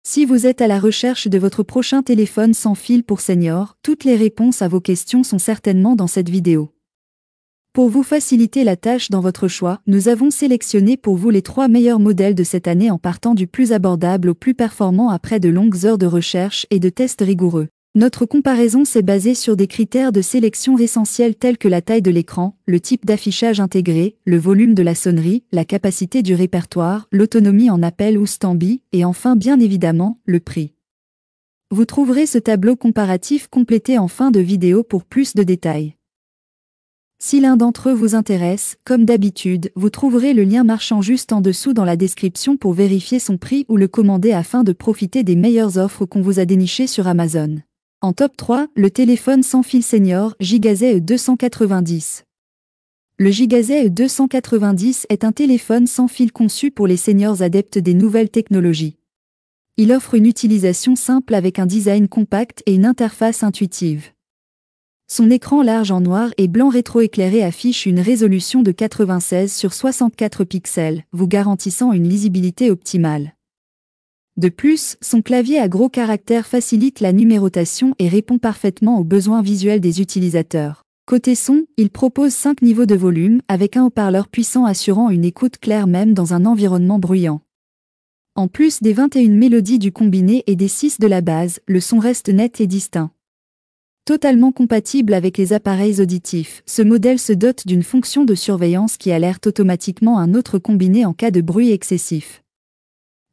Si vous êtes à la recherche de votre prochain téléphone sans fil pour senior, toutes les réponses à vos questions sont certainement dans cette vidéo. Pour vous faciliter la tâche dans votre choix, nous avons sélectionné pour vous les 3 meilleurs modèles de cette année en partant du plus abordable au plus performant après de longues heures de recherche et de tests rigoureux. Notre comparaison s'est basée sur des critères de sélection essentiels tels que la taille de l'écran, le type d'affichage intégré, le volume de la sonnerie, la capacité du répertoire, l'autonomie en appel ou standby, et enfin bien évidemment, le prix. Vous trouverez ce tableau comparatif complété en fin de vidéo pour plus de détails. Si l'un d'entre eux vous intéresse, comme d'habitude, vous trouverez le lien marchand juste en dessous dans la description pour vérifier son prix ou le commander afin de profiter des meilleures offres qu'on vous a dénichées sur Amazon. En top 3, le téléphone sans fil senior Gigazy E290. Le Gigazy E290 est un téléphone sans fil conçu pour les seniors adeptes des nouvelles technologies. Il offre une utilisation simple avec un design compact et une interface intuitive. Son écran large en noir et blanc rétroéclairé affiche une résolution de 96 sur 64 pixels, vous garantissant une lisibilité optimale. De plus, son clavier à gros caractères facilite la numérotation et répond parfaitement aux besoins visuels des utilisateurs. Côté son, il propose 5 niveaux de volume, avec un haut-parleur puissant assurant une écoute claire même dans un environnement bruyant. En plus des 21 mélodies du combiné et des 6 de la base, le son reste net et distinct. Totalement compatible avec les appareils auditifs, ce modèle se dote d'une fonction de surveillance qui alerte automatiquement un autre combiné en cas de bruit excessif.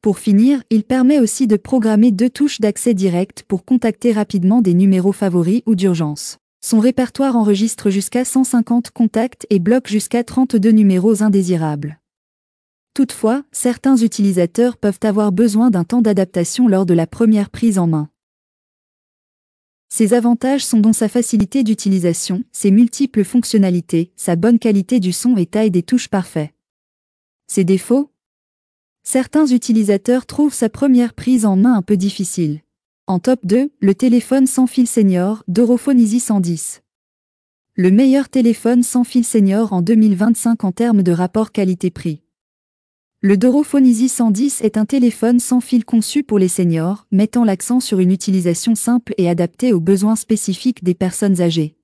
Pour finir, il permet aussi de programmer 2 touches d'accès direct pour contacter rapidement des numéros favoris ou d'urgence. Son répertoire enregistre jusqu'à 150 contacts et bloque jusqu'à 32 numéros indésirables. Toutefois, certains utilisateurs peuvent avoir besoin d'un temps d'adaptation lors de la première prise en main. Ses avantages sont dans sa facilité d'utilisation, ses multiples fonctionnalités, sa bonne qualité du son et taille des touches parfait. Ses défauts ? Certains utilisateurs trouvent sa première prise en main un peu difficile. En top 2, le téléphone sans fil senior Dorophone Easy 110. Le meilleur téléphone sans fil senior en 2025 en termes de rapport qualité-prix. Le Dorophone Easy 110 est un téléphone sans fil conçu pour les seniors, mettant l'accent sur une utilisation simple et adaptée aux besoins spécifiques des personnes âgées.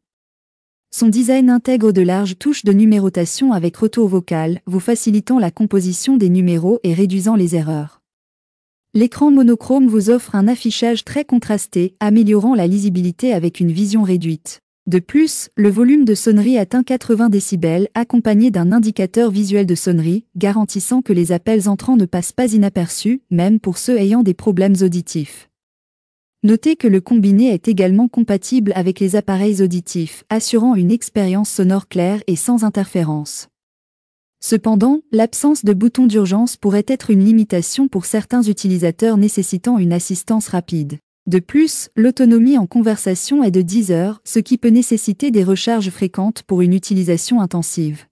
Son design intègre de larges touches de numérotation avec retour vocal, vous facilitant la composition des numéros et réduisant les erreurs. L'écran monochrome vous offre un affichage très contrasté, améliorant la lisibilité avec une vision réduite. De plus, le volume de sonnerie atteint 80 décibels, accompagné d'un indicateur visuel de sonnerie, garantissant que les appels entrants ne passent pas inaperçus, même pour ceux ayant des problèmes auditifs. Notez que le combiné est également compatible avec les appareils auditifs, assurant une expérience sonore claire et sans interférence. Cependant, l'absence de bouton d'urgence pourrait être une limitation pour certains utilisateurs nécessitant une assistance rapide. De plus, l'autonomie en conversation est de 10 heures, ce qui peut nécessiter des recharges fréquentes pour une utilisation intensive.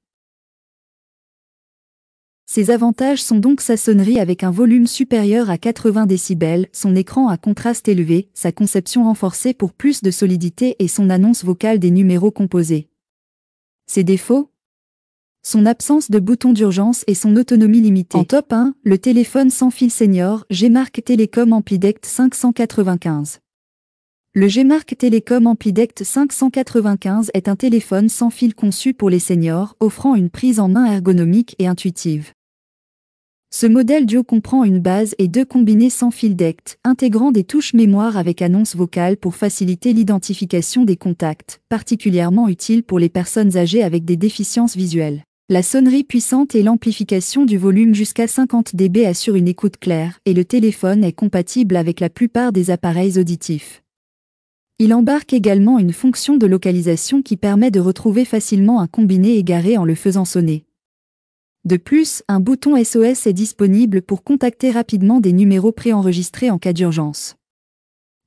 Ses avantages sont donc sa sonnerie avec un volume supérieur à 80 décibels, son écran à contraste élevé, sa conception renforcée pour plus de solidité et son annonce vocale des numéros composés. Ses défauts ? Son absence de bouton d'urgence et son autonomie limitée. En top 1, le téléphone sans fil senior Gmark Telecom Amplidect 595. Le Gmark Telecom Amplidect 595 est un téléphone sans fil conçu pour les seniors, offrant une prise en main ergonomique et intuitive. Ce modèle duo comprend une base et 2 combinés sans fil DECT, intégrant des touches mémoire avec annonce vocale pour faciliter l'identification des contacts, particulièrement utile pour les personnes âgées avec des déficiences visuelles. La sonnerie puissante et l'amplification du volume jusqu'à 50 dB assurent une écoute claire, et le téléphone est compatible avec la plupart des appareils auditifs. Il embarque également une fonction de localisation qui permet de retrouver facilement un combiné égaré en le faisant sonner. De plus, un bouton SOS est disponible pour contacter rapidement des numéros préenregistrés en cas d'urgence.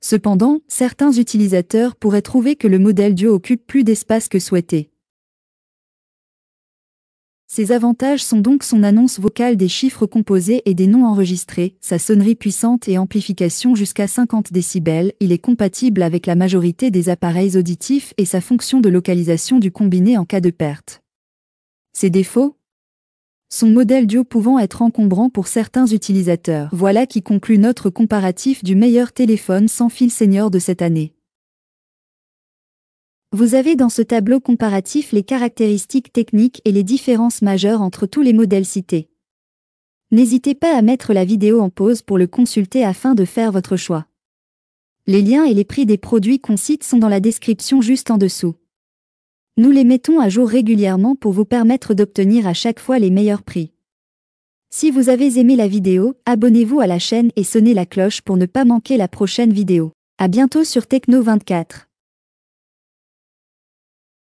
Cependant, certains utilisateurs pourraient trouver que le modèle duo occupe plus d'espace que souhaité. Ses avantages sont donc son annonce vocale des chiffres composés et des noms enregistrés, sa sonnerie puissante et amplification jusqu'à 50 décibels, il est compatible avec la majorité des appareils auditifs et sa fonction de localisation du combiné en cas de perte. Ses défauts ? son modèle Duo pouvant être encombrant pour certains utilisateurs. Voilà qui conclut notre comparatif du meilleur téléphone sans fil senior de cette année. Vous avez dans ce tableau comparatif les caractéristiques techniques et les différences majeures entre tous les modèles cités. N'hésitez pas à mettre la vidéo en pause pour le consulter afin de faire votre choix. Les liens et les prix des produits qu'on cite sont dans la description juste en dessous. Nous les mettons à jour régulièrement pour vous permettre d'obtenir à chaque fois les meilleurs prix. Si vous avez aimé la vidéo, abonnez-vous à la chaîne et sonnez la cloche pour ne pas manquer la prochaine vidéo. À bientôt sur Techno24.